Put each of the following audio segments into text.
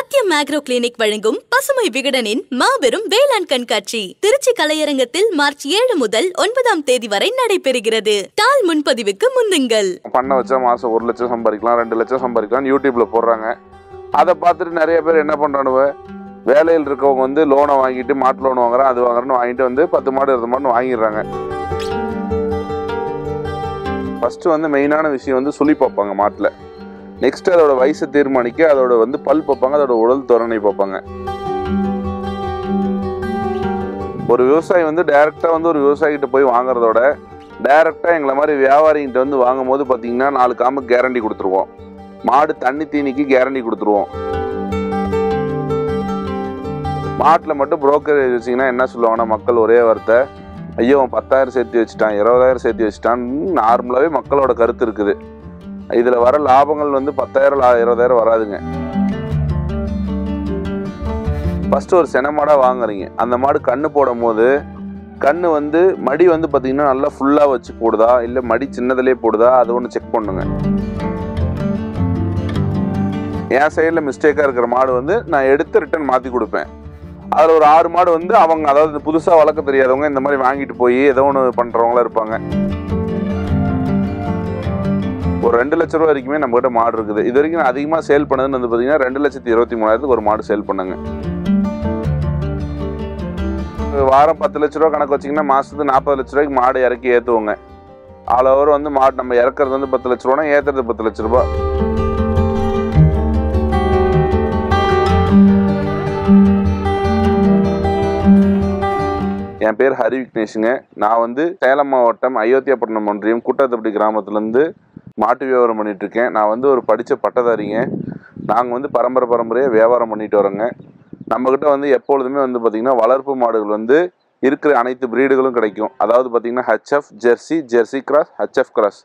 சத்யம் agro clinic வழங்கும் பசுமை விகடனின் மாபெரும் வேளாண் கண்காட்சி திருச்சி கலையரங்கத்தில் மார்ச் 7 முதல் 9ஆம் தேதி வரை நடைபெறுகிறது. தால் முன்பதிவுக்கு முந்துங்கள். பண்ண வச்சா மாசம் 1 லட்சம் சம்பாதிக்கலாம், 2 லட்சம் சம்பாதிக்கலாம் யூடியூப்ல போடுறாங்க. அதை பார்த்துட்டு நிறைய பேர் என்ன பண்றானுவ, வேலையில் இருக்கவங்க வந்து லோனை வாங்கிட்டு மாட்டு லோன் வாங்குறான், அது வாங்குறேன்னு வாங்கிட்டு வந்து 10 மாடு 20 மாடு வாங்கிடுறாங்க. ஃபர்ஸ்ட் வந்து மெயினான விஷயம் வந்து சுழி பார்ப்பாங்க மாட்டுல. நெக்ஸ்ட் அதோட வயசை தீர்மானிக்க அதோட வந்து பல் பார்ப்பாங்க, அதோட உடல் தோரணை பார்ப்பாங்க. ஒரு விவசாயி வந்து டைரக்டா வந்து ஒரு விவசாயிகிட்ட போய் வாங்குறதோட டைரக்டா எங்களை மாதிரி வியாபாரிகிட்ட வந்து வாங்கும் போது பாத்தீங்கன்னா 4 காம்பு கேரண்டி கொடுத்துருவோம். மாடு தண்ணி தீனிக்கு கேரண்டி கொடுத்துருவோம். மாட்டுல மட்டும் புரோக்கரேஜ் வச்சிங்கன்னா என்ன சொல்லுவாங்கன்னா மக்கள் ஒரே வார்த்தை, ஐயோ 10,000 சேர்த்து வச்சுட்டான், 20,000 சேர்த்து வச்சுட்டான். நார்மலாவே மக்களோட கருத்து இருக்குது. இதுல வர லாபங்கள் வந்து 10,000 20,000 வராதுங்க. ஃபர்ஸ்ட் ஒரு சென மாடா வாங்குறீங்க, அந்த மாடு கண்ணு போடும் போது கண்ணு வந்து மடி வந்து பாத்தீங்கன்னா நல்லா ஃபுல்லா வச்சு போடுதா இல்ல மடி சின்னதுலயே போடுதா, அது ஒன்று செக் பண்ணுங்க. என் சைடில் மிஸ்டேக்கா இருக்கிற மாடு வந்து நான் எடுத்து ரிட்டர்ன் மாத்தி கொடுப்பேன். அதில் ஒரு 6 மாடு வந்து அவங்க, அதாவது புதுசா வளர்க்க தெரியாதவங்க, இந்த மாதிரி வாங்கிட்டு போய் ஏதோ ஒன்று பண்றவங்களா இருப்பாங்க. ஒரு 2 லட்ச ரூபா வரைக்குமே நம்ம கிட்ட மாடு இருக்குது. இது வரைக்கும் நான் அதிகமாக சேல் பண்ணதுன்னு வந்து பார்த்தீங்கன்னா 2,23,000 ஒரு மாடு சேல் பண்ணுங்க. வாரம் 10 லட்ச ரூபா கணக்கு வச்சிங்கன்னா மாசத்துக்கு 40 லட்ச ரூபாய்க்கு மாடு இறக்கி ஏற்றுவோங்க. ஆல் ஓவர் வந்து மாடு நம்ம இறக்குறது வந்து 10 லட்ச ரூபானா ஏற்றுறது 10 லட்ச ரூபா. என் பேர் ஹரி விக்னேஷுங்க. நான் வந்து சேலம் மாவட்டம் அயோத்தியாபட்டினம் ஒன்றியம் கூட்டாத்தப்பட்டி கிராமத்துலேருந்து மாட்டு வியாபாரம் பண்ணிட்டு இருக்கேன். நான் வந்து ஒரு படித்த பட்டதாரிங்க. நாங்கள் வந்து பரம்பரையாக வியாபாரம் பண்ணிட்டு வரோங்க. நம்மக்கிட்ட வந்து எப்பொழுதுமே வந்து பார்த்திங்கன்னா வளர்ப்பு மாடுகள் வந்து இருக்கிற அனைத்து பிரீடுகளும் கிடைக்கும். அதாவது பார்த்திங்கன்னா HF, Jersey cross, HF cross,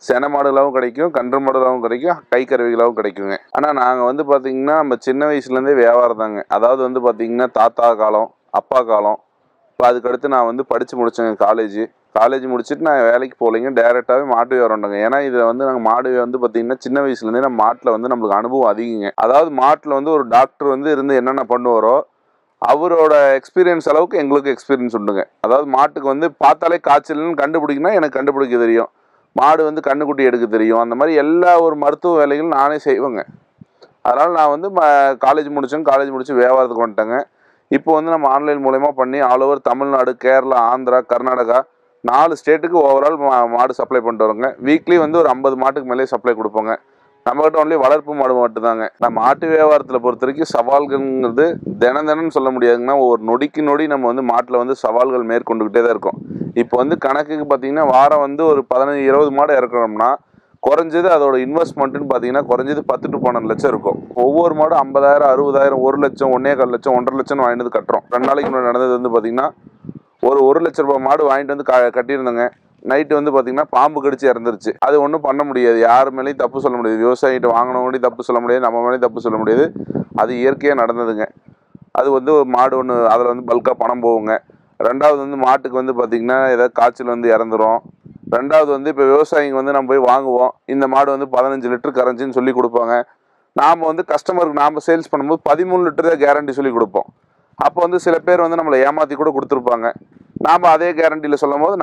சென மாடுகளாகவும் கிடைக்கும், கன்று மாடுகளாகவும் கிடைக்கும், கை கருவிகளாகவும் கிடைக்குங்க. ஆனால் நாங்கள் வந்து பார்த்திங்கன்னா நம்ம சின்ன வயசுலேருந்தே வியாபாரம் தாங்க. அதாவது வந்து பார்த்திங்கன்னா தாத்தா காலம், அப்பா காலம். இப்போ அதுக்கடுத்து நான் வந்து படித்து முடித்தேங்க. காலேஜ் முடிச்சுட்டு நான் வேலைக்கு போகலைங்க, டேரெக்டாகவே மாட்டு வியாபாரம்ங்க. ஏன்னா இதில் வந்து நாங்கள் மாடு வந்து பார்த்திங்கன்னா சின்ன வயசுலேருந்தே நம்ம மாட்டில் வந்து நம்மளுக்கு அனுபவம் அதிகங்க. அதாவது மாட்டில் வந்து ஒரு டாக்டர் வந்து இருந்து என்னென்ன பண்ணுவாரோ அவரோட எக்ஸ்பீரியன்ஸ் அளவுக்கு எங்களுக்கு எக்ஸ்பீரியன்ஸ் உண்டுங்க. அதாவது மாட்டுக்கு வந்து பார்த்தாலே காய்ச்சல்னு கண்டுபிடிக்கணும், எனக்கு கண்டுபிடிக்க தெரியும். மாடு வந்து கண்ணுக்குட்டி எடுக்க தெரியும். அந்த மாதிரி எல்லா ஒரு மருத்துவ வேலைகளும் நானே செய்வேங்க. அதனால் நான் வந்து காலேஜ் முடிச்சு வியாபாரத்துக்கு வந்துட்டேங்க. இப்போ வந்து நம்ம ஆன்லைன் மூலயமா பண்ணி ஆல் ஓவர் தமிழ்நாடு, கேரளா, ஆந்திரா, கர்நாடகா 4 ஸ்டேட்டுக்கு ஓவரால் மாடு சப்ளை பண்ணிட்டு வரோங்க. வீக்லி வந்து ஒரு 50 மாட்டுக்கு மேலே சப்ளை கொடுப்போங்க. நம்மகிட்ட ஒன்லி வளர்ப்பு மாடு மட்டும்தாங்க. நம்ம மாட்டு வியாபாரத்தில் பொறுத்த வரைக்கும் சவால்கள்ங்கிறது தினம் சொல்ல முடியாதுங்கன்னா, ஒரு நொடிக்கு நொடி நம்ம வந்து மாட்டில் வந்து சவால்கள் மேற்கொண்டுக்கிட்டே தான் இருக்கும். இப்போ வந்து கணக்குக்கு பார்த்தீங்கன்னா வாரம் வந்து ஒரு 15-20 மாடு இறக்குறோம்னா குறைஞ்சது அதோட இன்வெஸ்ட்மெண்ட்டுன்னு பார்த்தீங்கன்னா குறைஞ்சது 10 to 12 லட்சம் இருக்கும். ஒவ்வொரு மாடும் 50,000, 60,000, 1 லட்சம், 1,25 லட்சம், 1.5 லட்சம் வாங்கிட்டு கட்டுறோம். 2 நாளைக்கு முன்னாடி நடந்தது வந்து பார்த்தீங்கன்னா ஒரு 1 லட்ச ரூபாய் மாடு வாங்கிட்டு வந்து கட்டியிருந்தோங்க. நைட்டு வந்து பார்த்தீங்கன்னா பாம்பு கடிச்சு இறந்துருச்சு. அது ஒன்றும் பண்ண முடியாது, யார் மேலேயும் தப்பு சொல்ல முடியாது. விவசாயிகிட்ட வாங்கினவங்களையும் தப்பு சொல்ல முடியாது, நம்ம மேலேயும் தப்பு சொல்ல முடியாது. அது இயற்கையாக நடந்ததுங்க. அது வந்து ஒரு மாடு ஒன்று, அதில் வந்து பல்காக பணம் போகுங்க. 2வது வந்து மாட்டுக்கு வந்து பார்த்திங்கன்னா ஏதாவது காய்ச்சல் வந்து இறந்துரும். 2வது வந்து இப்போ விவசாயிங்க வந்து நம்ம போய் வாங்குவோம், இந்த மாடு வந்து 15 லிட்டர் கரைஞ்சின்னு சொல்லி கொடுப்பாங்க. நாம் வந்து கஸ்டமருக்கு நாம் சேல்ஸ் பண்ணும்போது 13 லிட்டர் தான் கேரண்டி சொல்லி கொடுப்போம். அப்போ வந்து சில பேர் வந்து நம்மளை ஏமாற்றி கூட கொடுத்துருப்பாங்க. நாம் அதே கேரண்டியில் சொல்லும் போது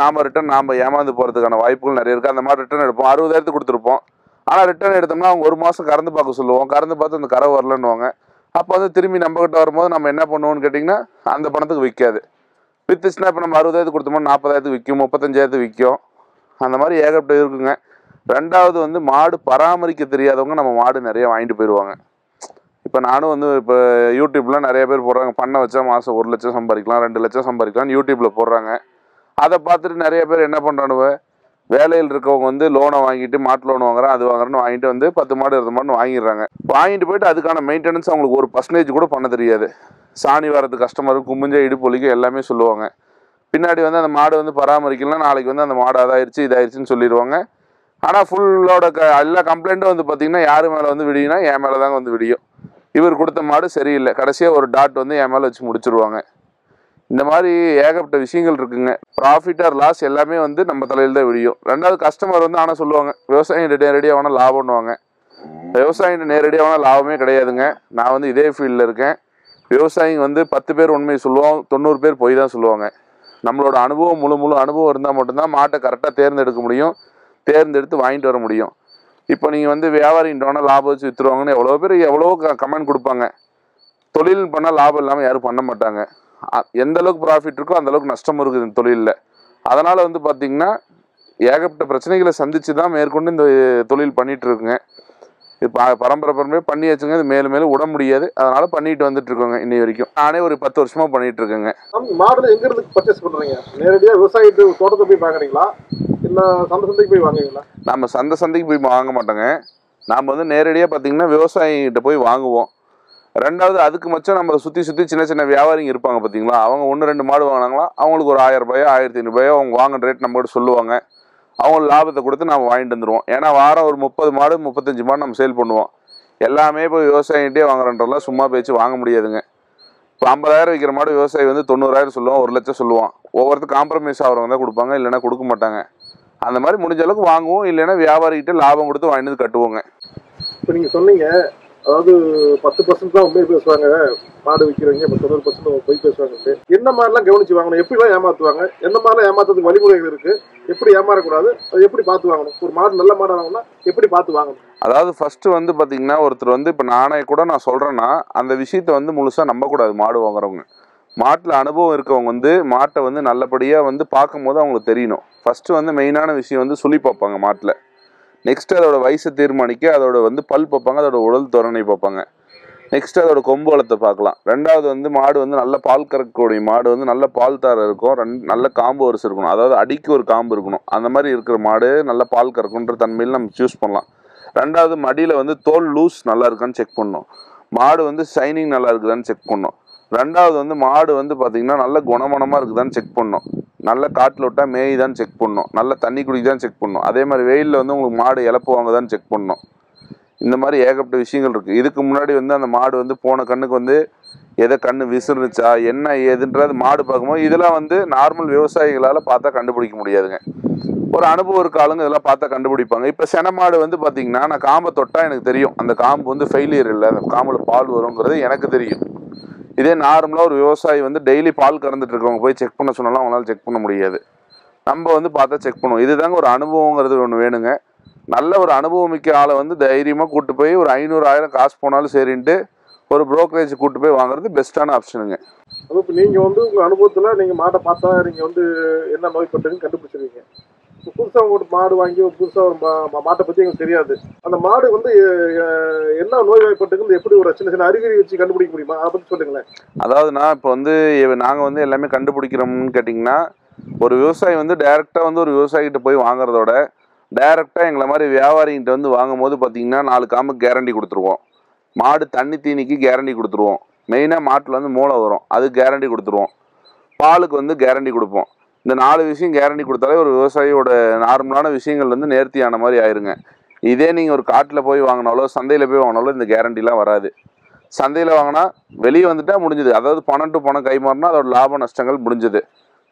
நாம் ஏமாந்து போகிறதுக்கான வாய்ப்புகள் நிறைய இருக்குது. அந்த மாதிரி ரிட்டர்ன் எடுப்போம், 60,000 கொடுத்துருப்போம். ஆனால் ரிட்டர்ன் எடுத்தோம்னா அவங்க 1 மாதம் கறந்து பார்க்க சொல்லுவோம். கறந்து பார்த்து அந்த கரை வரலன்னுவாங்க. அப்போ வந்து திரும்பி நம்மகிட்ட வரும்போது நம்ம என்ன பண்ணுவோம்னு கேட்டிங்கன்னா, அந்த பணத்துக்கு விற்காது. விற்றுச்சுன்னா இப்போ நம்ம 60,000 கொடுத்தோம்னா 40,000 விற்கும், 35,000 விற்கும். அந்த மாதிரி ஏகப்பட்ட இருக்குங்க. 2வது வந்து மாடு பராமரிக்க தெரியாதவங்க நம்ம மாடு நிறைய வாங்கிட்டு போயிடுவாங்க. இப்போ நானும் வந்து இப்போ யூடியூப்ல நிறைய பேர் போடுறாங்க, பண்ண வச்சா மாதம் 1 லட்சம் சம்பாதிக்கலாம், 2 லட்சம் சம்பாதிக்கலாம்னு யூடியூப்ல போடுறாங்க. அதை பார்த்துட்டு நிறைய பேர் என்ன பண்ணுறானுவ, வேலையில் இருக்கவங்க வந்து லோனை வாங்கிட்டு மாட்டு லோன் வாங்குறான், அது வாங்குறேன்னு வாங்கிட்டு வந்து 10 மாடு 20 மாடு வாங்கிடுறாங்க. வாங்கிட்டு போயிட்டு அதுக்கான மெயின்டெனன்ஸ் அவங்களுக்கு 1% கூட பண்ண தெரியாது. சாணி வரது கஸ்டமருக்கு கும்பிஞ்ச இடுப்பொலிக்கு எல்லாமே சொல்லுவாங்க. பின்னாடி வந்து அந்த மாடு வந்து பராமரிக்கலாம், நாளைக்கு வந்து அந்த மாடு அதாயிருச்சு இதாயிருச்சுன்னு சொல்லிடுவாங்க. ஆனால் ஃபுல்லோட எல்லா கம்ப்ளைண்ட்டும் வந்து பார்த்திங்கன்னா யார் மேலே வந்து விடியும்னா என் மேலே தாங்க வந்து விடியும். இவர் கொடுத்த மாடு சரியில்லை, கடைசியாக ஒரு டாட் வந்து என் மேலே வச்சு முடிச்சிருவாங்க. இந்த மாதிரி ஏகப்பட்ட விஷயங்கள் இருக்குங்க. ப்ராஃபிட் ஆர் லாஸ் எல்லாமே வந்து நம்ம தலையில் தான் விடியும். 2வது கஸ்டமர் வந்து ஆனால் சொல்லுவாங்க, விவசாயம் ரெடியாக வேணால் லாபம்னுவாங்க. விவசாயிகிட்ட நேரடியான லாபமே கிடையாதுங்க. நான் வந்து இதே ஃபீல்டில் இருக்கேன். விவசாயிங்க வந்து 10 பேர் உண்மை சொல்லுவோம், 90 பேர் பொய் தான் சொல்லுவாங்க. நம்மளோட அனுபவம் முழு அனுபவம் இருந்தால் மட்டும்தான் மாட்டை கரெக்டாக தேர்ந்தெடுக்க முடியும், தேர்ந்தெடுத்து வாங்கிட்டு வர முடியும். இப்போ நீங்கள் வந்து வியாபாரிகிட்டோன்னா லாபம் வச்சு விற்றுருவாங்கன்னு எவ்வளோ கமெண்ட் கொடுப்பாங்க. தொழில் பண்ணால் லாபம் இல்லாமல் யாரும் பண்ண மாட்டாங்க. எந்த அளவுக்கு ப்ராஃபிட் இருக்கோ அந்த அளவுக்கு நஷ்டம் இருக்குது இந்த தொழிலில். அதனால் வந்து பார்த்திங்கன்னா ஏகப்பட்ட பிரச்சனைகளை சந்தித்து தான் மேற்கொண்டு இந்த தொழில் பண்ணிகிட்டு இருக்குங்க. இது பரம்பரை பண்ணி வச்சுங்க. இது மேலும் விட முடியாது. அதனால பண்ணிட்டு வந்துட்டு இருக்கோங்க இன்னை வரைக்கும். நானே ஒரு 10 வருஷமா பண்ணிட்டு இருக்கேங்க. மாடு எங்க இருந்து பர்ச்சேஸ் பண்றீங்க? நேரடியா விவசாயி தோட்டத்தை போய் வாங்குறீங்களா, இல்ல சந்தைக்கு போய் வாங்குவீங்களா? நம்ம சந்தைக்கு போய் வாங்க மாட்டோங்க. நாம வந்து நேரடியாக பார்த்தீங்கன்னா விவசாயிகிட்ட போய் வாங்குவோம். ரெண்டாவது அதுக்கு மச்சம் நம்ம சுற்றி சின்ன வியாபாரிங்க இருப்பாங்க பார்த்தீங்களா, அவங்க 1-2 மாடு வாங்கினாங்களா அவங்களுக்கு ஒரு 1000 ரூபாயோ 1500 அவங்க வாங்கின ரேட் நம்மகிட்ட சொல்லுவாங்க. அவங்க லாபத்தை கொடுத்து நம்ம வாங்கிட்டு வந்துடுவோம். ஏன்னா வாரம் ஒரு 30 மாடு 35 மாடு நம்ம சேல் பண்ணுவோம். எல்லாமே போய் விவசாயிகிட்டே வாங்குறன்றலாம் சும்மா பேச்சு வாங்க முடியாதுங்க. இப்போ 50,000 விற்கிற மாடு விவசாயி வந்து 90,000 சொல்லுவான், 1 லட்சம் சொல்லுவான். ஒவ்வொருத்தர் காம்ப்ரமைஸ் ஆகிறவங்க தான் கொடுப்பாங்க, இல்லைன்னா கொடுக்க மாட்டாங்க. அந்த மாதிரி முடிஞ்ச அளவுக்கு வாங்குவோம், இல்லைன்னா வியாபாரிகிட்ட லாபம் கொடுத்து வாங்கிட்டு வந்து கட்டுவோங்க. இப்போ நீங்கள் சொன்னீங்க, அதாவது 10% தான் உண்மையை பேசுவாங்க மாடு விற்கிறவங்க, 90% போய் பேசுவாங்க. என்ன மாதிரிலாம் கவனிச்சு வாங்கணும், எப்படிலாம் ஏமாற்றுவாங்க, எந்த மாதிரிலாம் ஏமாத்துறதுக்கு வழிமுறைகள் இருக்கு, எப்படி ஏமாறக்கூடாது, அது எப்படி பார்த்து வாங்கணும்? ஒரு மாடு நல்ல மாடு வாங்கணும்னா எப்படி பார்த்து வாங்கணும்? அதாவது ஃபர்ஸ்ட் வந்து பார்த்தீங்கன்னா ஒருத்தர் வந்து இப்போ நானே கூட நான் சொல்கிறேன்னா அந்த விஷயத்தை வந்து முழுசாக நம்பக்கூடாது. மாடு வாங்குறவங்க, மாட்டில் அனுபவம் இருக்கவங்க வந்து மாட்டை வந்து நல்லபடியாக வந்து பார்க்கும்போது அவங்களுக்கு தெரியணும். ஃபஸ்ட்டு வந்து மெயினான விஷயம் வந்து சுழி பார்ப்பாங்க மாட்டில். நெக்ஸ்ட் அதோட வயசை தீர்மானிக்க அதோட வந்து பல் பார்ப்பாங்க, அதோட உடல் தோரணை பார்ப்பாங்க. நெக்ஸ்ட் அதோட கொம்பு வளத்தை பார்க்கலாம். ரெண்டாவது வந்து மாடு வந்து நல்ல பால் கறக்கக்கூடிய மாடு வந்து நல்ல பால் தார இருக்கும், நல்ல காம்பு வரிசை இருக்கணும், அதாவது அடிக்கு ஒரு காம்பு இருக்கணும். அந்த மாதிரி இருக்கிற மாடு நல்ல பால் கறக்குன்ற தன்மையில் நம்ம சூஸ் பண்ணலாம். ரெண்டாவது மடியில் வந்து தோல் லூஸ் நல்லா இருக்கான்னு செக் பண்ணணும். மாடு வந்து ஷைனிங் நல்லா இருக்குதான்னு செக் பண்ணணும். ரெண்டாவது வந்து மாடு வந்து பார்த்திங்கன்னா நல்ல குணமனமாக இருக்குதான்னு செக் பண்ணணும். நல்ல காட்டில் விட்டால் மேய்தான்னு செக் பண்ணணும். நல்ல தண்ணி குடிக்குதான்னு செக் பண்ணணும். அதே மாதிரி வெயிலில் வந்து உங்களுக்கு மாடு இழப்பு வாங்குதான்னு செக் பண்ணணும். இந்த மாதிரி ஏகப்பட்ட விஷயங்கள் இருக்குது. இதுக்கு முன்னாடி வந்து அந்த மாடு வந்து போன கண்ணுக்கு வந்து எதை கண்ணு விசிறுச்சா என்ன ஏதுன்றது மாடு பார்க்கும்போது இதெல்லாம் வந்து நார்மல் விவசாயிகளால் பார்த்தா கண்டுபிடிக்க முடியாதுங்க. ஒரு அனுபவம் இருக்க ஆளுங்க இதெல்லாம் பார்த்தா கண்டுபிடிப்பாங்க. இப்போ சென மாடு வந்து பார்த்தீங்கன்னா நான் காம்பை தொட்டால் எனக்கு தெரியும் அந்த காம்பு வந்து ஃபெயிலியர் இல்லை, அந்த காம்பில் பால் வருங்கிறது எனக்கு தெரியும். இதே நார்மலாக ஒரு விவசாயி வந்து டெய்லி பால் கறந்துட்டு இருக்கவங்க போய் செக் பண்ண சொன்னாலும் அவங்களால செக் பண்ண முடியாது. நம்ம வந்து பார்த்தா செக் பண்ணுவோம். இதுதாங்க ஒரு அனுபவங்கிறது ஒன்று வேணுங்க. நல்ல ஒரு அனுபவம் மிக்க ஆளை வந்து தைரியமாக கூப்பிட்டு போய் ஒரு 500,000 காசு போனாலும் சரின்ட்டு ஒரு புரோக்கரேஜ் கூப்பிட்டு போய் வாங்குறது பெஸ்ட்டான ஆப்ஷனுங்க. அது இப்போ நீங்கள் வந்து உங்கள் அனுபவத்தில் நீங்கள் மாட்டை பார்த்தா நீங்கள் வந்து என்ன நோய்பட்டுன்னு கண்டுபிடிச்சிருவீங்க. இப்போ புதுசாக உங்கள்கிட்ட மாடு வாங்கி புதுசாக ஒரு மாட்டை பற்றி எங்களுக்கு தெரியாது. அந்த மாடு வந்து என்ன நோய் வாய்ப்பட்டுக்குன்னு எப்படி ஒரு சின்ன அறிகுறி வச்சு கண்டுபிடிக்க முடியுமா? அதை பற்றி சொல்லுங்களேன். அதாவதுண்ணா இப்போ வந்து நாங்கள் வந்து எல்லாமே கண்டுபிடிக்கிறோம்னு கேட்டிங்கன்னா ஒரு விவசாயி வந்து டைரெக்டாக வந்து ஒரு விவசாயிகிட்ட போய் வாங்குறதோட டைரெக்டாக எங்களை மாதிரி வியாபாரிகிட்ட வந்து வாங்கும் போது பார்த்தீங்கன்னா 4 காம்புக்கு கேரண்டி கொடுத்துருவோம். மாடு தண்ணி தீனிக்கு கேரண்டி கொடுத்துருவோம். மெயினாக மாட்டில் வந்து மூளை வரும், அதுக்கு கேரண்டி கொடுத்துருவோம். பாலுக்கு வந்து கேரண்டி கொடுப்போம். இந்த 4 விஷயம் கேரண்டி கொடுத்தாலே ஒரு விவசாயியோட நார்மலான விஷயங்கள் வந்து நேர்த்தியான மாதிரி ஆயிருங்க. இதே நீங்கள் ஒரு காட்டில் போய் வாங்கினாலோ சந்தையில் போய் வாங்கினாலோ இந்த கேரண்டிலாம் வராது. சந்தையில் வாங்கினா வெளியே வந்துட்டால் முடிஞ்சுது. அதாவது பணம் டு பணம் கைமாறினா அதோட லாப நஷ்டங்கள் முடிஞ்சுது.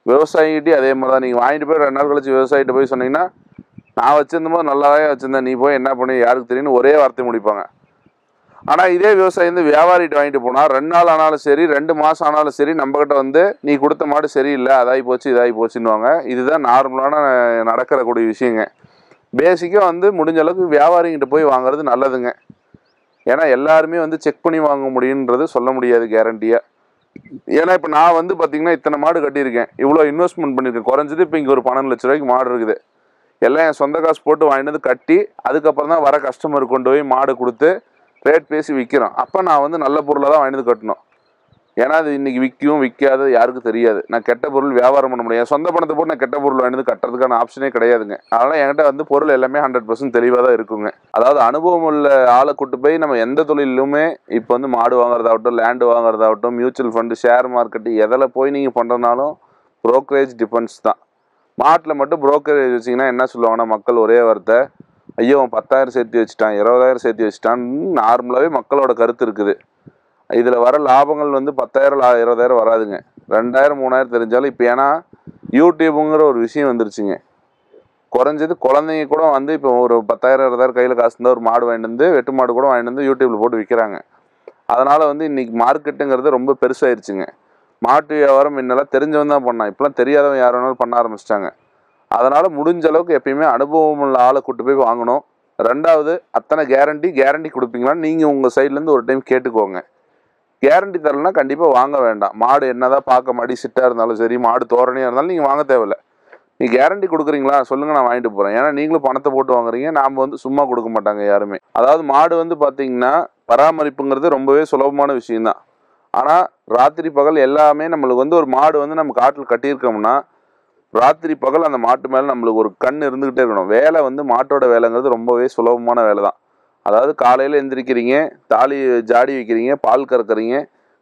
விவசாயிகிட்டே அதே மாதிரி தான். நீங்கள் வாங்கிட்டு போய் 2 நாள் கழிச்சு விவசாயிகிட்ட போய் சொன்னீங்கன்னா நான் வச்சுருந்தபோது நல்லாவே வச்சுருந்தேன், நீ போய் என்ன பண்ணி யாருக்கு தெரியும்னு ஒரே வார்த்தை முடிப்பாங்க. ஆனால் இதே விவசாயி வந்து வியாபாரிகிட்ட வாங்கிட்டு போனால் 2 நாள் ஆனாலும் சரி 2 மாதம் ஆனாலும் சரி நம்மக்கிட்ட வந்து நீ கொடுத்த மாடு சரியில்லை, அதாகி போச்சு இதாகி போச்சுன்னுவாங்க. இதுதான் நார்மலான நடக்கிறக்கூடிய விஷயங்க. பேசிக்காக வந்து முடிஞ்ச அளவுக்கு வியாபாரிகிட்ட போய் வாங்குறது நல்லதுங்க. ஏன்னா எல்லாருமே வந்து செக் பண்ணி வாங்க முடியுன்றது சொல்ல முடியாது கேரண்டியாக. ஏன்னா இப்போ நான் வந்து பார்த்திங்கன்னா இத்தனை மாடு கட்டியிருக்கேன், இவ்வளோ இன்வெஸ்ட்மெண்ட் பண்ணியிருக்கேன். குறைஞ்சது இப்போ இங்கே ஒரு 12 லட்ச ரூபாய்க்கு மாடு இருக்குது. எல்லாம் என் சொந்த காசு போட்டு வாங்கிட்டு வந்து கட்டி அதுக்கப்புறம் தான் வர கஸ்டமருக்கு கொண்டு போய் மாடு கொடுத்து ரேட் பேசி விற்கிறோம். அப்போ நான் வந்து நல்ல பொருளை தான் வாங்கிட்டு கட்டணும். ஏன்னா அது இன்றைக்கி விற்கும் விற்காது யாருக்கும் தெரியாது. நான் கெட்ட பொருள் வியாபாரம் பண்ண முடியாது. சொந்த பணத்தை போட்டு நான் கெட்ட பொருள் வாங்கிட்டு கட்டுறதுக்கான ஆப்ஷனே கிடையாதுங்க. அதனால் என்கிட்ட வந்து பொருள் எல்லாமே 100% தெளிவாக தான் இருக்குங்க. அதாவது அனுபவம் உள்ள ஆளை கூட்டு போய் நம்ம எந்த தொழிலுமே இப்போ வந்து மாடு வாங்குறதாகட்டும், லேண்டு வாங்குறதாகட்டும், மியூச்சுவல் ஃபண்டு, ஷேர் மார்க்கெட்டு எதில் போய் நீங்கள் பண்ணுறதுனாலும் ப்ரோக்கரேஜ் டிஃபென்ஸ் தான். மாட்டில் மட்டும் புரோக்கரேஜ் வச்சிங்கன்னா என்ன சொல்லுவாங்கன்னா மக்கள் ஒரே வார்த்தை, ஐயோ 10,000 சேர்த்து வச்சுட்டான் 20,000 சேர்த்து வச்சுட்டான்னு நார்மலாகவே மக்களோட கருத்து இருக்குது. இதில் வர லாபங்கள் வந்து 10,000 20,000 வராதுங்க. 2,000 3,000 தெரிஞ்சாலும் இப்போ ஏன்னா யூடியூப்புங்கிற ஒரு விஷயம் வந்துருச்சுங்க. குறைஞ்சது குழந்தைங்க கூட வந்து இப்போ ஒரு 10,000 20,000 கையில் காசு இருந்தால் ஒரு மாடு வாங்கிட்டு வந்து வெட்டு மாடு கூட வாங்கிட்டு வந்து யூடியூப்ல போட்டு விற்கிறாங்க. அதனால் வந்து இன்றைக்கி மார்க்கெட்டுங்கிறது ரொம்ப பெருசாகிடுச்சுங்க. மாட்டு வியாபாரம் முன்னெல்லாம் தெரிஞ்சவன் தான் பண்ணான், இப்போலாம் தெரியாதவன் யார் வேணாலும் பண்ண ஆரம்பிச்சிட்டாங்க. அதனால் முடிஞ்ச அளவுக்கு எப்பயுமே அனுபவம் உள்ள ஆளை கூட்டு போய் வாங்கணும். ரெண்டாவது, அத்தனை கேரண்டி கொடுப்பீங்களான்னு நீங்கள் உங்கள் சைட்லேருந்து ஒரு டைம் கேட்டுக்கோங்க. கேரண்டி தரலைன்னா கண்டிப்பாக வாங்க வேண்டாம். மாடு என்னதான் பார்க்க மடி சிட்டாக இருந்தாலும் சரி, மாடு தோரணையாக இருந்தாலும் நீங்கள் வாங்க தேவையில்லை. நீ கேரண்டி கொடுக்குறீங்களா சொல்லுங்கள், நான் வாங்கிட்டு போகிறேன். ஏன்னா நீங்களும் பணத்தை போட்டு வாங்குறீங்க, நாம் வந்து சும்மா கொடுக்க மாட்டாங்க யாருமே. அதாவது மாடு வந்து பார்த்தீங்கன்னா பராமரிப்புங்கிறது ரொம்பவே சுலபமான விஷயம்தான். ஆனால் ராத்திரி பகல் எல்லாமே நம்மளுக்கு வந்து ஒரு மாடு வந்து நம்ம காட்டில் கட்டியிருக்கோம்னா ராத்திரி பகல் அந்த மாட்டு மேலே நம்மளுக்கு ஒரு கண் இருந்துக்கிட்டே இருக்கணும். வேலை வந்து மாட்டோட வேலைங்கிறது ரொம்பவே சுலபமான வேலை தான். அதாவது காலையில் எந்திரிக்கிறீங்க, தாலி ஜாடி வைக்கிறீங்க, பால் கறக்குறீங்க,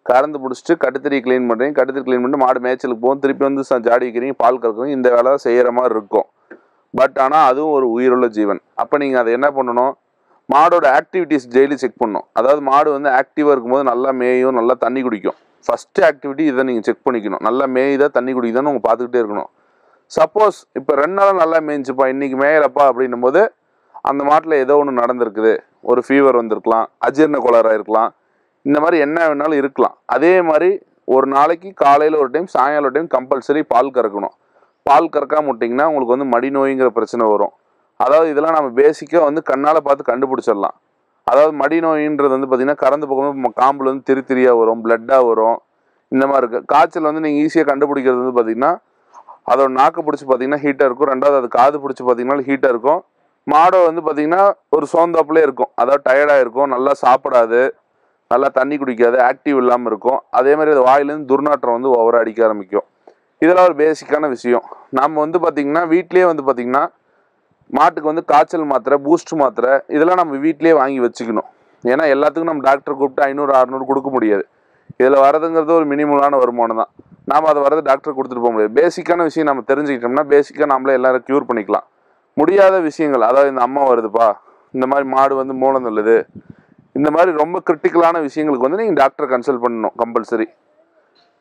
கறந்து பிடிச்சிட்டு கட்டுத்தறி க்ளீன் பண்ணுறீங்க, கட்டுத்தறி க்ளீன் பண்ணிட்டு மாடு மேய்ச்சலுக்கு போகும், திருப்பி வந்து ஜாடி வைக்கிறீங்க, பால் கறக்குறீங்க. இந்த வேலை தான் செய்கிற மாதிரி இருக்கும். பட் ஆனால் அதுவும் ஒரு உயிருள்ள ஜீவன். அப்போ நீங்கள் அதை என்ன பண்ணணும், மாடோட ஆக்டிவிட்டிஸ் டெய்லி செக் பண்ணணும். அதாவது மாடு வந்து ஆக்டிவாக இருக்கும்போது நல்லா மேயும், நல்லா தண்ணி குடிக்கும். ஃபஸ்ட்டு ஆக்டிவிட்டி இதை நீங்கள் செக் பண்ணிக்கணும். நல்லா மேயுதா தண்ணி குடிக்குதான்னு உங்கள் பார்த்துக்கிட்டே இருக்கணும். சப்போஸ் இப்போ 2 நாள் நல்லா மேய்ஞ்சிப்பா, இன்றைக்கி மேயலப்பா அப்படின்னும் போது அந்த மாட்டில் ஏதோ ஒன்று நடந்திருக்குது. ஒரு ஃபீவர் வந்திருக்கலாம், அஜீரண கோளாறாக இருக்கலாம், இந்த மாதிரி என்ன வேணாலும் இருக்கலாம். அதே மாதிரி ஒரு நாளைக்கு காலையில் ஒரு டைம், சாயங்காலம் ஒரு டைம் கம்பல்சரி பால் கறக்கணும். பால் கறக்காம விட்டிங்கன்னா உங்களுக்கு வந்து மடி நோய்ங்கிற பிரச்சனை வரும். அதாவது இதெல்லாம் நம்ம பேசிக்காக வந்து கண்ணால் பார்த்து கண்டுபிடிச்சிடலாம். அதாவது மடி நோயின்றது வந்து பார்த்திங்கன்னா கறந்து போகும்போது காம்பில் வந்து திரியாக வரும், பிளட்டாக வரும், இந்த மாதிரி இருக்குது. காய்ச்சல் வந்து நீங்கள் ஈஸியாக கண்டுபிடிக்கிறது வந்து பார்த்திங்கன்னா அதோட நாக்கு பிடிச்சி பார்த்தீங்கன்னா ஹீட்டாக இருக்கும். ரெண்டாவது அது காது பிடிச்சி பார்த்தீங்கன்னா ஹீட்டாக இருக்கும். மாடை வந்து பார்த்திங்கன்னா ஒரு சோந்தாப்புலே இருக்கும். அதாவது டயர்டாக இருக்கும், நல்லா சாப்பிடாது, நல்லா தண்ணி குடிக்காது, ஆக்டிவ் இல்லாமல் இருக்கும். அதே மாதிரி அது வாயிலேருந்து துர்நாற்றம் வந்து ஓவராக அடிக்க ஆரம்பிக்கும். இதெல்லாம் ஒரு பேசிக்கான விஷயம். நம்ம வந்து பார்த்திங்கன்னா வீட்லேயே வந்து பார்த்திங்கன்னா மாட்டுக்கு வந்து காய்ச்சல் மாத்திரை, பூஸ்ட் மாத்திரை இதெல்லாம் நம்ம வீட்லேயே வாங்கி வச்சுக்கணும். ஏன்னா எல்லாத்துக்கும் நம்ம டாக்டர் கூப்பிட்டு 500 600 கொடுக்க முடியாது. இதில் வரதுங்கிறது ஒரு மினிமலான வருமானம் தான். நாம் அதை வரது டாக்டர் கொடுத்துட்டு போக முடியாது. பேசிக்கான விஷயம் நம்ம தெரிஞ்சுக்கிட்டோம்னா பேசிக்காக நம்மளே எல்லாரும் க்யூர் பண்ணிக்கலாம். முடியாத விஷயங்கள், அதாவது இந்த அம்மா வருதுப்பா, இந்த மாதிரி மாடு வந்து மூலம் நல்லது, இந்த மாதிரி ரொம்ப கிரிட்டிக்கலான விஷயங்களுக்கு வந்து நீங்கள் டாக்டரை கன்சல்ட் பண்ணணும் கம்பல்சரி.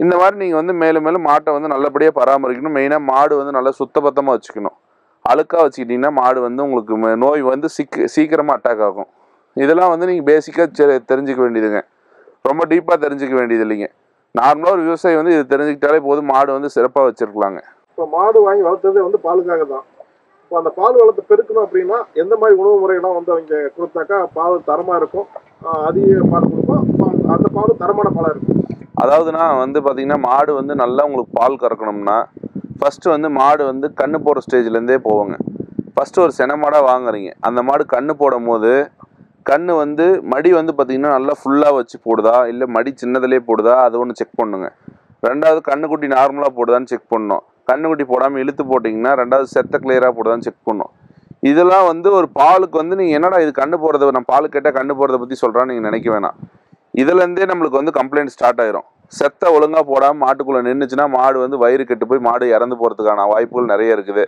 இந்த மாதிரி நீங்கள் வந்து மேலும் மேலும் மாட்டை வந்து நல்லபடியாக பராமரிக்கணும். மெயினாக மாடு வந்து நல்லா சுத்தபத்தமாக வச்சுக்கணும். அழுக்காக வச்சுக்கிட்டிங்கன்னா மாடு வந்து உங்களுக்கு நோய் வந்து சீக்கிரமாக அட்டாக் ஆகும். இதெல்லாம் வந்து நீங்கள் பேசிக்காக தெரிஞ்சுக்க வேண்டியதுங்க. ரொம்ப டீப்பாக தெரிஞ்சுக்க வேண்டியது இல்லைங்க. நார்மலாக ஒரு விவசாயி வந்து இது தெரிஞ்சுக்கிட்டாலே போதும், மாடு வந்து சிறப்பாக வச்சுருக்கலாங்க. இப்போ மாடு வாங்கி வளர்த்ததே வந்து பாலுக்காக தான். இப்போ அந்த பால் வளர்த்து பெருக்கணும் அப்படின்னா எந்த மாதிரி உணவு முறையெல்லாம் வந்து அவங்க கொடுத்தாக்கா பால் தரமாக இருக்கும், அதிக பால் கொடுப்போம், அந்த பால் தரமான பாலாக இருக்கும்? அதாவதுனா வந்து பார்த்திங்கன்னா மாடு வந்து நல்லா உங்களுக்கு பால் கறக்கணும்னா ஃபஸ்ட்டு வந்து மாடு வந்து கண்ணு போடுற ஸ்டேஜ்லேருந்தே போவாங்க. ஃபஸ்ட்டு ஒரு சென மாடாக வாங்குறீங்க, அந்த மாடு கண்ணு போடும் போது கண்ணு வந்து மடி வந்து பார்த்திங்கன்னா நல்லா ஃபுல்லாக வச்சு போடுதா இல்லை மடி சின்னதுலேயே போடுதா, அது ஒன்று செக் பண்ணுங்க. ரெண்டாவது கண்ணுக்குட்டி நார்மலாக போடுதான்னு செக் பண்ணணும். கண்ணுக்குட்டி போடாமல் இழுத்து போட்டிங்கன்னா ரெண்டாவது செத்த கிளியராக போடுதான்னு செக் பண்ணணும். இதெல்லாம் வந்து ஒரு பாலுக்கு வந்து நீங்கள் என்னடா இது கண்ணு போடுறத, நான் பால் கேட்டால் கண்ணு போடுறத பற்றி சொல்கிறான்னு நீங்கள் நினைக்க வேணாம். இதுலேருந்தே நம்மளுக்கு வந்து கம்ப்ளைண்ட் ஸ்டார்ட் ஆயிரும். செத்த ஒழுங்காக போடாமல் மாட்டுக்குள்ளே நின்றுச்சுன்னா மாடு வந்து வயிறு கெட்டு போய் மாடு இறந்து போகிறதுக்கான வாய்ப்புகள் நிறைய இருக்குது.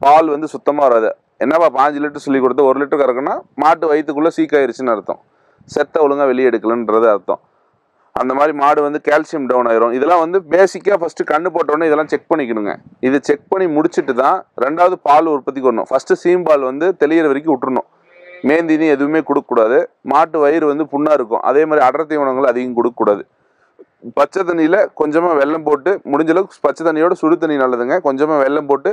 பால் வந்து சுத்தமாக வராது. என்னப்பா 5 லிட்டர் சொல்லி கொடுத்து 1 லிட்டர் கறக்குன்னா மாட்டு வயிற்றுக்குள்ளே சீக்காயிருச்சுன்னு அர்த்தம், செத்த ஒழுங்காக வெளியே எடுக்கலன்றது அர்த்தம். அந்த மாதிரி மாடு வந்து கால்சியம் டவுன் ஆயிரும். இதெல்லாம் வந்து பேசிக்காக ஃபஸ்ட்டு கண்ணு போட்டோன்னே இதெல்லாம் செக் பண்ணிக்கணுங்க. இது செக் பண்ணி முடிச்சுட்டு தான் ரெண்டாவது பால் உற்பத்திக்கு வரணும். ஃபஸ்ட்டு சீம்பால் வந்து தெளிகிற வரைக்கும் விட்டுறணும். மேந்தினி எதுவுமே கொடுக்கக்கூடாது. மாட்டு வயிறு வந்து புண்ணாக இருக்கும். அதே மாதிரி அடர் தீவனங்கள் அதிகம் கொடுக்கக்கூடாது. பச்சை தண்ணியில் கொஞ்சமாக வெல்லம் போட்டு, முடிஞ்ச அளவுக்கு பச்சை தண்ணியோட சுடு தண்ணி நல்லதுங்க, கொஞ்சமாக வெல்லம் போட்டு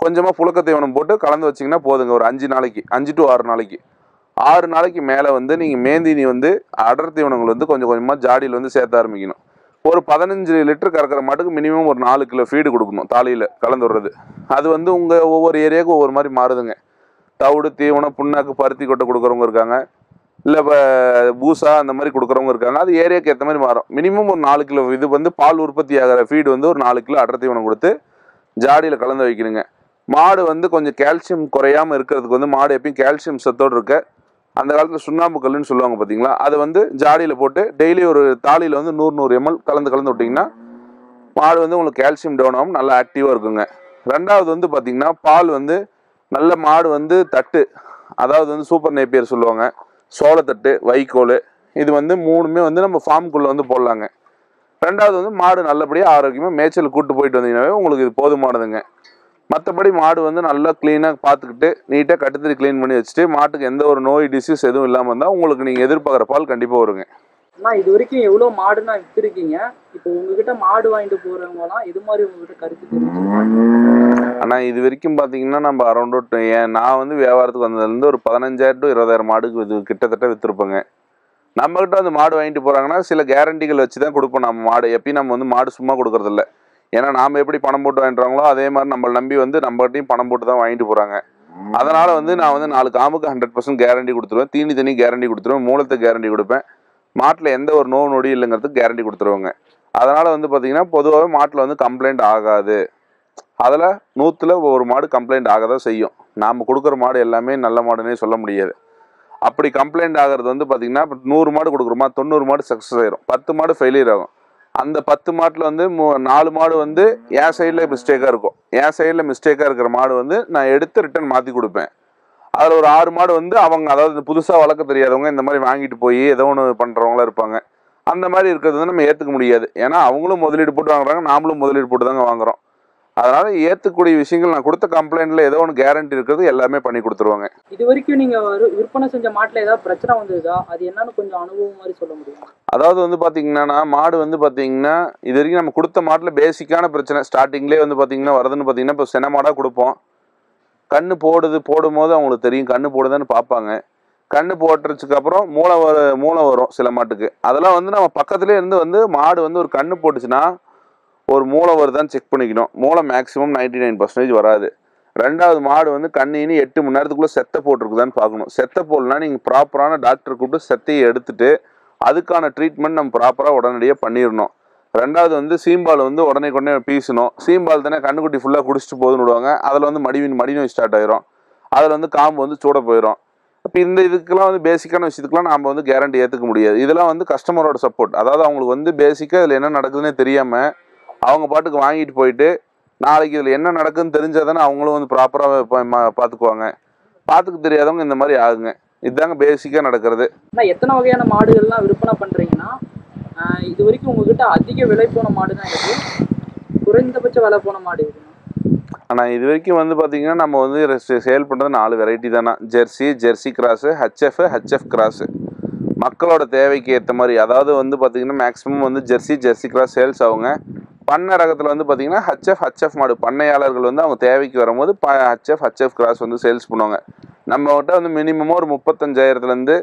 கொஞ்சமாக புழக்க தீவனம் போட்டு கலந்து வச்சிங்கன்னா போதுங்க. ஒரு 5 நாளைக்கு, 5 to 6 நாளைக்கு. 6 நாளைக்கு மேலே வந்து நீங்கள் மேந்தினி வந்து அடர் தீவனங்கள் வந்து கொஞ்சம் கொஞ்சமாக ஜாடியில் வந்து சேர்த்த ஆரம்பிக்கணும். ஒரு 15 லிட்டர் கறக்கிற மாட்டுக்கு மினிமம் ஒரு 4 கிலோ ஃபீடு கொடுக்கணும் தாலியில் கலந்து விடுறது. அது வந்து உங்கள் ஒவ்வொரு ஏரியாவுக்கும் ஒவ்வொரு மாதிரி மாறுதுங்க. தவிடு, தீவனம், புண்ணாக்கு, பருத்தி கொட்டை கொடுக்குறவங்க இருக்காங்க, இல்லை இப்போ பூசா அந்த மாதிரி கொடுக்குறவங்க இருக்காங்க. அது ஏரியாவுக்கு ஏற்ற மாதிரி மாறும். மினிமம் ஒரு 4 கிலோ இது வந்து பால் உற்பத்தி ஆகிற ஃபீடு வந்து ஒரு 4 கிலோ அடர் தீவனம் கொடுத்து ஜாடியில் கலந்து வைக்கணுங்க. மாடு வந்து கொஞ்சம் கால்சியம் குறையாமல் இருக்கிறதுக்கு வந்து மாடு எப்பயும் கால்சியம் சத்தோடு இருக்க அந்த காலத்தில் சுண்ணாம்பு கல்லுன்னு சொல்லுவாங்க பார்த்தீங்களா, அது வந்து ஜாடியில் போட்டு டெய்லி ஒரு தாலியில் வந்து 100 ml கலந்து விட்டிங்கன்னா மாடு வந்து உங்களுக்கு கால்சியம் டவுன் ஆகும், நல்லா ஆக்டிவாக இருக்குங்க. ரெண்டாவது வந்து பார்த்திங்கன்னா பால் வந்து நல்ல மாடு வந்து தட்டு, அதாவது வந்து சூப்பர் நேப்பியர் சொல்லுவாங்க, சோளத்தட்டு, வைக்கோல், இது வந்து 3மே வந்து நம்ம ஃபார்முக்குள்ளே வந்து போடலாங்க. ரெண்டாவது வந்து மாடு நல்லபடியாக ஆரோக்கியமாக மேய்ச்சல் கூட்டு போயிட்டு வந்தீங்கன்னாவே உங்களுக்கு இது போதுமானதுங்க. மற்றபடி மாடு வந்து நல்லா க்ளீனாக பார்த்துக்கிட்டு நீட்டாக கட்டுத்தறி க்ளீன் பண்ணி வச்சுட்டு மாட்டுக்கு எந்த ஒரு நோய் டிசீஸ் எதுவும் இல்லாமல் இருந்தால் உங்களுக்கு நீங்கள் எதிர்பார்க்குற பால் கண்டிப்பாக வருங்க. அண்ணா இது வரைக்கும் எவ்வளோ மாடுனா விற்றுருக்கீங்க, இப்போ உங்ககிட்ட மாடு வாங்கிட்டு போகிறவங்களாம் இது மாதிரி உங்ககிட்ட கருத்து தெரிஞ்சுருக்காங்க? ஆனால் இது வரைக்கும் பார்த்தீங்கன்னா நம்ம அரௌண்ட் நான் வந்து வியாபாரத்துக்கு வந்ததுலேருந்து ஒரு 15,000 to 20,000 மாடுக்கு இது கிட்டத்தட்ட விற்றுருப்பேங்க. நம்மகிட்ட வந்து மாடு வாங்கிட்டு போகிறாங்கன்னா சில கேரண்டிகள் வச்சு தான் கொடுப்போம். நம்ம மாடு எப்பயும் நம்ம வந்து மாடு சும்மா கொடுக்குறதில்ல. ஏன்னா நாம் எப்படி பணம் போட்டு வாங்கிட்டுறாங்களோ அதே மாதிரி நம்மளை நம்பி வந்து நம்மகிட்டையும் பணம் போட்டு தான் வாங்கிட்டு போகிறாங்க. அதனால் வந்து நான் வந்து 4 காம்புக்கு 100% கேரண்டி கொடுத்துருவேன். தீனி தண்ணி கேரண்டி கொடுத்துருவேன். மூலத்துக்கு கேரண்டி கொடுப்பேன். மாட்டில் எந்த ஒரு நோய் நொடி இல்லைங்கிறதுக்கு கேரண்டி கொடுத்துருவாங்க. அதனால் வந்து பார்த்திங்கன்னா பொதுவாகவே மாட்டில் வந்து கம்ப்ளைண்ட் ஆகாது. அதில் 100ல் ஒரு மாடு கம்ப்ளைண்ட் ஆக தான் செய்யும். நாம் கொடுக்குற மாடு எல்லாமே நல்ல மாடுன்னே சொல்ல முடியாது. அப்படி கம்ப்ளைண்ட் ஆகிறது வந்து பார்த்திங்கன்னா இப்போ 100 மாடு கொடுக்குறோமா 90 மாடு சக்ஸஸ் ஆகிரும், 10 மாடு ஃபெயிலியர் ஆகும். அந்த 10 மாட்டில் வந்து 4 மாடு வந்து என் சைடில் மிஸ்டேக்காக இருக்கும். என் சைடில் மிஸ்டேக்காக இருக்கிற மாடு வந்து நான் எடுத்து ரிட்டன் மாற்றி கொடுப்பேன். அதில் ஒரு 6 மாடு வந்து அவங்க அதாவது புதுசாக வளர்க்க தெரியாதவங்க இந்த மாதிரி வாங்கிட்டு போய் ஏதோ ஒன்று பண்ணுறவங்களாம் இருப்பாங்க. அந்த மாதிரி இருக்கிறது வந்து நம்ம ஏற்றுக்க முடியாது. ஏன்னா அவங்களும் முதலீடு போட்டு வாங்குறாங்க, நாமளும் முதலீடு போட்டு தாங்க வாங்குறோம். அதனால் ஏற்றுக்கூடிய விஷயங்கள் நான் கொடுத்த கம்ப்ளைண்ட்டில் ஏதோ ஒன்று கேரண்டி இருக்கிறது எல்லாமே பண்ணி கொடுத்துருவாங்க. இது வரைக்கும் நீங்கள் விற்பனை செஞ்ச மாட்டில் ஏதாவது பிரச்சனை வந்ததா? அது என்னன்னு கொஞ்சம் அனுபவம் மாதிரி சொல்ல முடியும்? அதாவது வந்து பார்த்தீங்கன்னா மாடு வந்து பார்த்தீங்கன்னா இது வரைக்கும் நம்ம கொடுத்த மாட்டில் பேசிக்கான பிரச்சனை ஸ்டார்டிங்லேயே வந்து பார்த்தீங்கன்னா வருதுன்னு பார்த்தீங்கன்னா இப்போ சென மாடாக கொடுப்போம். கண்ணு போடும்போது அவங்களுக்கு தெரியும் கண்ணு போடுதான்னு பார்ப்பாங்க. கண்ணு போட்டுறதுக்கப்புறம் மூளை வரும் சில மாட்டுக்கு. அதெல்லாம் வந்து நம்ம பக்கத்துலேயே இருந்து வந்து மாடு வந்து ஒரு கண்ணு போட்டுச்சுன்னா ஒரு மூளை வருதான்னு செக் பண்ணிக்கணும். மூளை மேக்ஸிமம் 99% வராது. ரெண்டாவது மாடு வந்து கண்ணின்னு 8 மணி நேரத்துக்குள்ளே செத்தை போட்டிருக்குதான்னு பார்க்கணும். செத்தை போடலனா நீங்கள் ப்ராப்பரான டாக்டர் கூப்பிட்டு செத்தையை எடுத்துட்டு அதுக்கான ட்ரீட்மெண்ட் நம்ம ப்ராப்பராக உடனடியாக பண்ணிடணும். ரெண்டாவது வந்து சீம்பால் வந்து உடனே பீசணும். சீம்பால் தானே கண்ணுக்குட்டி ஃபுல்லாக குடிச்சிட்டு போதுன்னு விடுவாங்க. அதில் வந்து மடி நோய் ஸ்டார்ட் ஆயிரும். அதில் வந்து காம்பு வந்து சூட போயிடும். இப்போ இந்த இதுக்கெல்லாம் வந்து பேசிக்கான விஷயத்துக்குலாம் நம்ம வந்து கேரண்டி ஏற்றுக்க முடியாது. இதெல்லாம் வந்து கஸ்டமரோட சப்போர்ட். அதாவது அவங்களுக்கு வந்து பேசிக்காக இதில் என்ன நடக்குதுன்னே தெரியாமல் அவங்க பாட்டுக்கு வாங்கிட்டு போயிட்டு நாளைக்கு இதில் என்ன நடக்குதுன்னு தெரிஞ்சால் தானே அவங்களும் வந்து ப்ராப்பராக பார்த்துக்குவாங்க. பார்த்துக்க தெரியாதவங்க இந்த மாதிரி ஆகுங்க. இதுதாங்க பேசிக்காக நடக்கிறது. ஆனால் எத்தனை வகையான மாடுகள்லாம் விற்பனை பண்ணுறீங்கன்னா இது வரைக்கும் உங்ககிட்ட அதிக விலை போன மாடு தான் இருக்குது, குறைந்தபட்ச விலை போன மாடு இருக்குண்ணா? ஆனால் இது வரைக்கும் வந்து பார்த்திங்கன்னா நம்ம வந்து சேல் பண்ணுறது 4 வெரைட்டி தானே. Jersey cross, HF cross. மக்களோட தேவைக்கு ஏற்ற மாதிரி அதாவது வந்து பார்த்திங்கன்னா மேக்ஸிமம் வந்து ஜெர்சி கிராஸ் சேல்ஸ் ஆகுங்க. பண்ணை ரகத்தில் வந்து பார்த்திங்கன்னா ஹெச்எஃப் மாடு பண்ணையாளர்கள் வந்து அவங்க தேவைக்கு வரும்போது ஹெச்எஃப் கிராஸ் வந்து சேல்ஸ் பண்ணுவாங்க. நம்மகிட்ட வந்து மினிமமாக ஒரு 35,000லேருந்து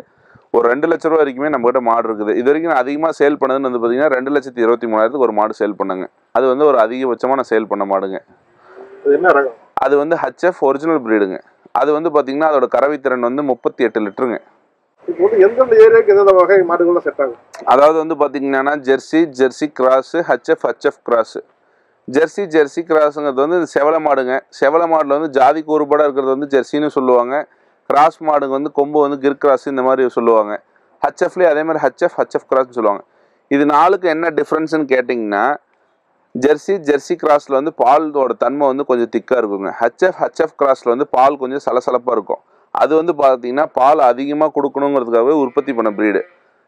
ஒரு 2 லட்ச ரூபா வரைக்குமே நம்மகிட்ட மாடு இருக்குது. இது வரைக்கும் நான் அதிகமாக சேல் பண்ணதுன்னு வந்து பார்த்திங்கன்னா 2,23,000 ஒரு மாடு சேல் பண்ணுங்க. அது வந்து ஒரு அதிகபட்சமாக நான் சேல் பண்ண மாடுங்க. அது வந்து ஹெச்எஃப் ஒரிஜினல் பிரீடுங்க. அது வந்து பார்த்திங்கன்னா அதோட கறவை திறன் வந்து 38 லிட்டருங்க. அதாவது வந்து பார்த்தீங்கன்னா Jersey cross, HF cross. Jersey கிராஸுங்கிறது வந்து செவலை மாடுங்க. செவலை மாடில் வந்து ஜாதி கூறுபாடாக இருக்கிறது வந்து ஜெர்சின்னு சொல்லுவாங்க. கிராஸ் மாடுங்க வந்து கொம்பு வந்து கிர் கிராஸ் இந்த மாதிரி சொல்லுவாங்க. ஹெச்எஃப்லேயே அதே மாதிரி ஹெச்எஃப் கிராஸ்ன்னு சொல்லுவாங்க. இது 4க்கு என்ன டிஃப்ரென்ஸ்ன்னு கேட்டிங்கன்னா ஜெர்சி கிராஸில் வந்து பாலோட தன்மை வந்து கொஞ்சம் திக்காக இருக்குங்க. ஹெச்எஃப் கிராஸில் வந்து பால் கொஞ்சம் சலசலப்பாக இருக்கும். அது வந்து பார்த்தீங்கன்னா பால் அதிகமாக கொடுக்கணுங்கிறதுக்காகவே உற்பத்தி பண்ண ப்ரீடு.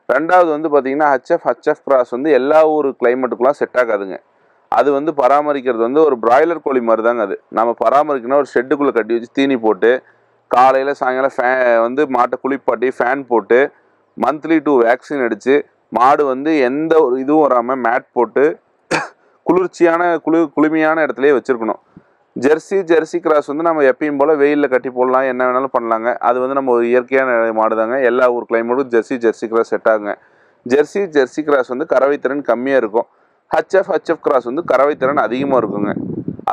ரெண்டாவது வந்து பார்த்தீங்கன்னா ஹெச்எஃப் கிராஸ் வந்து எல்லா ஊர் கிளைமேட்டுக்குலாம் செட் ஆகாதுங்க. அது வந்து பராமரிக்கிறது வந்து ஒரு பிராய்லர் கோழி மாதிரி தாங்க. அது நம்ம பராமரிக்கணும். ஒரு ஷெட்டுக்குள்ளே கட்டி வச்சு தீனி போட்டு காலையில் சாயங்காலம் வந்து மாட்டை குளிப்பாட்டி ஃபேன் போட்டு மந்த்லி 2 வேக்சின் அடித்து மாடு வந்து எந்த ஒரு இதுவும் வராமல் மேட் போட்டு குளுமையான இடத்துலையே வச்சுருக்கணும். ஜெர்சி கிராஸ் வந்து நம்ம எப்பயும் போல் வெயிலில் கட்டி போடலாம், என்ன வேணாலும் பண்ணலாங்க. அது வந்து நம்ம ஒரு இயற்கையான மாடு தாங்க. எல்லா ஊர் கிளைமேட்டும் ஜெர்சி கிராஸ் செட் ஆகுங்க. ஜெர்சி கிராஸ் வந்து கறவைத்திறன் கம்மியாக இருக்கும். ஹெச்எஃப் கிராஸ் வந்து கறவைத்திறன் அதிகமாக இருக்குங்க.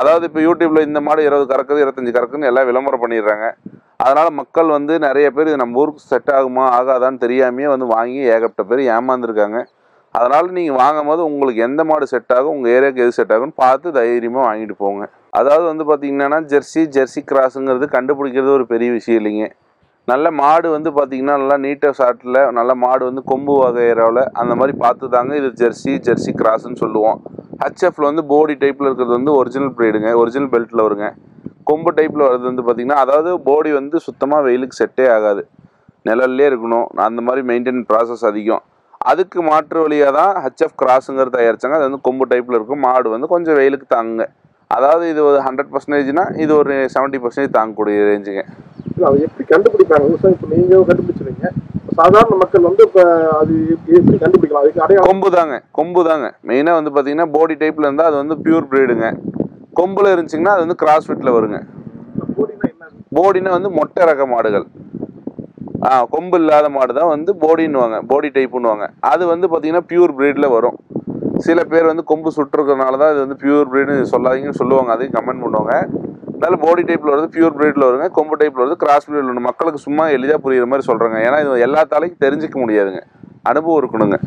அதாவது இப்போ யூடியூப்பில் இந்த மாடு 20 கறக்குது 25 கறக்குன்னு எல்லாம் விளம்பரம் பண்ணிடுறாங்க. அதனால் மக்கள் வந்து நிறைய பேர் இது நம்ம ஊருக்கு செட் ஆகுமா ஆகாதான்னு தெரியாமையே வந்து வாங்கி ஏகப்பட்ட பேர் ஏமாந்துருக்காங்க. அதனால் நீங்கள் வாங்கும் போது உங்களுக்கு எந்த மாடு செட் ஆகும், உங்கள் ஏரியாவுக்கு எது செட் ஆகும்னு பார்த்து தைரியமாக வாங்கிட்டு போங்க. அதாவது வந்து பார்த்திங்கன்னா ஜெர்சி கிராஸுங்கிறது கண்டுபிடிக்கிறது ஒரு பெரிய விஷயம் இல்லைங்க. நல்ல மாடு வந்து பார்த்திங்கன்னா நல்லா நீட்டாக சாட்டில் நல்ல மாடு வந்து கொம்பு வகையில் அந்த மாதிரி பார்த்து தாங்க இது ஜெர்சி கிராஸ்ன்னு சொல்லுவோம். ஹெச்எஃப்ல வந்து போடி டைப்பில் இருக்கிறது வந்து ஒரிஜினல் ப்ரீடுங்க, ஒரிஜினல் பெல்ட்டில் வருங்க. கொம்பு டைப்பில் வர்றது வந்து பார்த்திங்கன்னா அதாவது போடி வந்து சுத்தமாக வெயிலுக்கு செட்டே ஆகாது, நிழல்லே இருக்கணும். அந்த மாதிரி மெயின்டைன் ப்ராசஸ் அதிகம். அதுக்கு மாற்று வழியாக தான் ஹெச்எஃப் கிராஸுங்கிறது தயாரித்தாங்க. அது வந்து கொம்பு டைப்பில் இருக்கும். மாடு வந்து கொஞ்சம் வெயிலுக்கு தாங்குங்க. அதாவது இது ஒரு 100%னா இது ஒரு 70% தாங்கக்கூடிய ரேஞ்சுங்க. அது எப்படி கண்டுபிடிப்பாங்க விவசாயம்? இப்போ நீங்க கண்டுபிடிச்சிருங்க, சாதாரண மக்கள் வந்து இப்போ அது எப்படி கண்டுபிடிக்கலாம்? அதுக்கு அடையாளம் கொம்பு தாங்க மெயினாக வந்து பார்த்தீங்கன்னா பாடி டைப்பில் இருந்தால் அது வந்து பியூர் பிரீடுங்க. கொம்பில் இருந்துச்சிங்கன்னா அது வந்து கிராஸ் ஃபிட்டில் வருங்க. போடினா வந்து மொட்டை ரக மாடுகள். கொம்பு இல்லாத மாடு தான் வந்து போடின்னுவாங்க, போடி டைப்புன்னுவாங்க. அது வந்து பார்த்தீங்கன்னா பியூர் பிரீடில் வரும். சில பேர் வந்து கொம்பு சுட்டுருக்கிறதுனால தான் இது வந்து பியூர் பிரீடுன்னு சொல்லாதீங்கன்னு சொல்லுவாங்க, அதையும் கமெண்ட் பண்ணுவாங்க. அதனால பாடி டைப்பில் வருது பியூர் பிரீடில் வருங்க, கொம்பு டைப்பில் வருது கிராஸ் பிரீடில் வருது. மக்களுக்கு சும்மா எளிதாக புரியுற மாதிரி சொல்கிறேங்க. ஏன்னா இது எல்லா தாலையும் தெரிஞ்சிக்க முடியாதுங்க, அனுபவம் இருக்கணுங்க.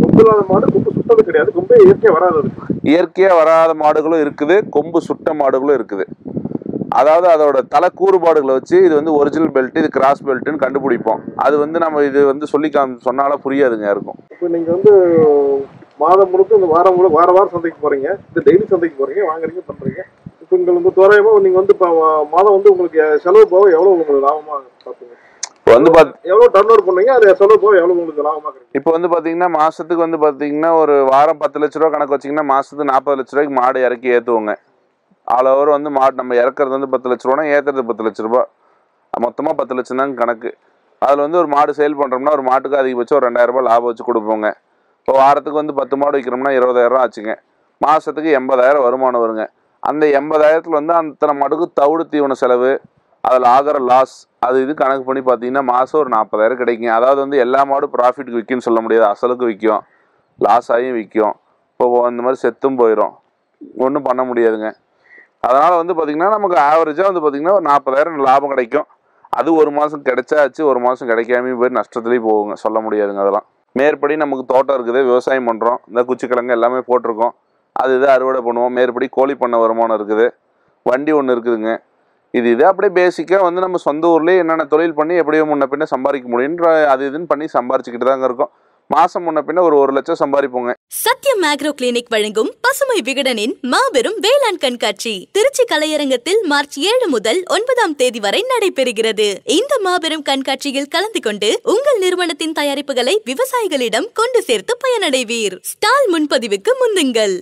கொம்பு இல்லாத மாடு கொம்பு சுட்டது கிடையாது, கொம்பே இயற்கையாக வராது. இயற்கையாக வராத மாடுகளும் இருக்குது, கொம்பு சுட்ட மாடுகளும் இருக்குது. அதாவது அதோட தலை கூறுபாடுகளை வச்சு இது வந்து ஒரிஜினல் பெல்ட், இது கிராஸ் பெல்ட்னு கண்டுபிடிப்போம். அது வந்து நம்ம இது வந்து சொல்லி சொன்னாலும் புரியாதுங்க யாருக்கும். இப்போ நீங்கள் வந்து மாதம் முழுக்க இந்த வாரம் முழுக்க வாரம் சந்தைக்கு போகிறீங்க, இந்த டெய்லி சந்தைக்கு போகிறீங்க, வாங்குறீங்க, பண்ணுறீங்க. இப்போ உங்களுக்கு வந்து தோராயமாக நீங்கள் வந்து இப்போ மாதம் வந்து உங்களுக்கு செலவு போக எவ்வளோ உங்களுக்கு லாபமாக பார்ப்பீங்க? இப்போ வந்து எவ்வளோ டர்ன் ஓவர் பண்ணீங்க, அது செலவு போக எவ்வளோ உங்களுக்கு லாபமாக இருக்கு? இப்போ வந்து பார்த்தீங்கன்னா மாதத்துக்கு வந்து பார்த்தீங்கன்னா ஒரு வாரம் 10 லட்ச ரூபா கணக்கு வச்சிங்கன்னா மாதத்துக்கு 40 லட்ச ரூபாய்க்கு மாடு இறக்கி ஏற்றுவோங்க. ஆல் ஓவர் வந்து மாடு நம்ம இறக்குறது வந்து 10 லட்ச ரூபானா ஏற்றுறது 10 லட்ச ரூபா, மொத்தமாக 10 லட்சம் தாங்க கணக்கு. அதில் வந்து ஒரு மாடு சேல் பண்ணுறோம்னா ஒரு மாட்டுக்கு அதிகபட்சம் ஒரு 2000 ரூபாய் லாபம் வச்சு கொடுப்போங்க. இப்போ வாரத்துக்கு வந்து 10 மாடு விற்கிறோம்னா 20,000 ஆச்சுங்க. மாதத்துக்கு 80,000 வருமானம் வருங்க. அந்த 80,000 வந்து அத்தனை மாட்டுக்கு தவிடு தீவன செலவு, அதில் ஆகிற லாஸ், அது இது கணக்கு பண்ணி பார்த்தீங்கன்னா மாதம் ஒரு 40,000 கிடைக்குங்க. அதாவது வந்து எல்லா மாடும் ப்ராஃபிட்டுக்கு விற்கும்னு சொல்ல முடியாது, அசலுக்கு விற்கும், லாஸ் ஆகியும் விற்கும். இப்போ இந்த மாதிரி செத்தும் போயிடும், ஒன்றும் பண்ண முடியாதுங்க. அதனால் வந்து பார்த்திங்கன்னா நமக்கு ஆவரேஜாக வந்து பார்த்திங்கன்னா ஒரு 40,000 லாபம் கிடைக்கும். அது ஒரு மாதம் கிடைச்சாச்சு, ஒரு மாதம் கிடைக்காம போய் நஷ்டத்துலேயும் போகுங்க, சொல்ல முடியாதுங்க. அதெல்லாம் மேற்படி நமக்கு தோட்டம் இருக்குது, விவசாயம் பண்ணுறோம், இந்த குச்சிக்கிழங்கு எல்லாமே போட்டிருக்கோம், அது இது அறுவடை பண்ணுவோம். மேற்படி கோழி பண்ண வருமானம் இருக்குது, வண்டி ஒன்று இருக்குதுங்க. இது அப்படியே பேசிக்காக வந்து நம்ம சொந்த ஊர்லேயே என்னென்ன தொழில் பண்ணி எப்படியோ முன்ன பின்ன சம்பாதிக்க முடியுன்ற அது இதுன்னு பண்ணி சம்பாரிச்சுக்கிட்டு தாங்க இருக்கோம். மாசம் முன்ன பின்ன ஒரு 1 லட்சம் சம்பாதிப்போங்க. சத்யம் ஆக்ரோ கிளினிக் வழங்கும் பசுமை விகடனின் மாபெரும் வேளாண் கண்காட்சி திருச்சி கலையரங்கத்தில் மார்ச் 7 முதல் 9ஆம் தேதி வரை நடைபெறுகிறது. இந்த மாபெரும் கண்காட்சியில் கலந்து கொண்டு உங்கள் நிறுவனத்தின் தயாரிப்புகளை விவசாயிகளிடம் கொண்டு சேர்த்து பயனடைவீர். ஸ்டால் முன்பதிவுக்கு முந்துங்கள்.